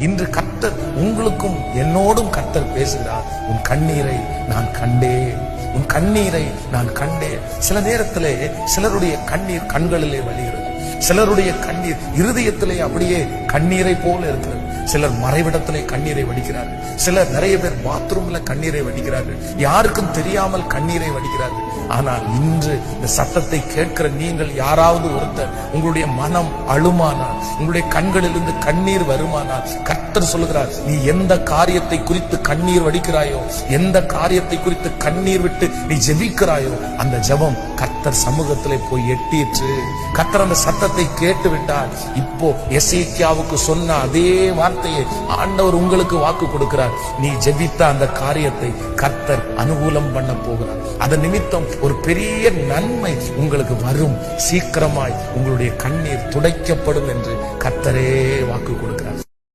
இன்று கர்த்தர் உங்களுக்கும் என்னோடும் கர்த்தர் பேசுகிறார். உன் கண்ணீரை நான் கண்டேன், உன் கண்ணீரை நான் கண்டேன். சில நேரத்திலே சிலருடைய கண்ணீர் கண்களிலே வழிகிறது, சிலருடைய கண்ணீர் இருதயத்திலே அப்படியே கண்ணீரை போல இருக்கிறது. சிலர் மறைவிடத்திலே கண்ணீரை வடிக்கிறார்கள், சிலர் நிறைய பேர் பாத்ரூம்ல கண்ணீரை வடிக்கிறார்கள், யாருக்கும் தெரியாமல் கண்ணீரை வடிக்கிறார்கள். ஆனால் இன்று இந்த சத்தத்தை கேட்கிற நீங்கள் யாராவது ஒருத்தர் உங்களுடைய மனம் அழுமானால், உங்களுடைய கண்களிலிருந்து கண்ணீர் வருமானால், கர்த்தர் சொல்லுகிறார், நீ எந்த காரியத்தை குறித்து கண்ணீர் வடிக்கிறாயோ, எந்த காரியத்தை குறித்து கண்ணீர் விட்டு நீ ஜெபிக்கிறாயோ, அந்த ஜெபம் கர்த்தர் சமூகத்திலே போய் எட்டிற்று. கர்த்தர் அந்த சத்தத்தை கேட்டு விட்டார். இப்போ எசேக்கியாவுக்கு சொன்ன அதே வார்த்தையை ஆண்டவர் உங்களுக்கு வாக்கு கொடுக்கிறார். நீ ஜெபித்த அந்த காரியத்தை கர்த்தர் அனுகூலம் பண்ண போகிறார். அதன் நிமித்தம் ஒரு பெரிய நன்மை உங்களுக்கு வரும். சீக்கிரமாய் உங்களுடைய கண்ணீர் துடைக்கப்படும் என்று கர்த்தரே வாக்கு கொடுக்கிறார்.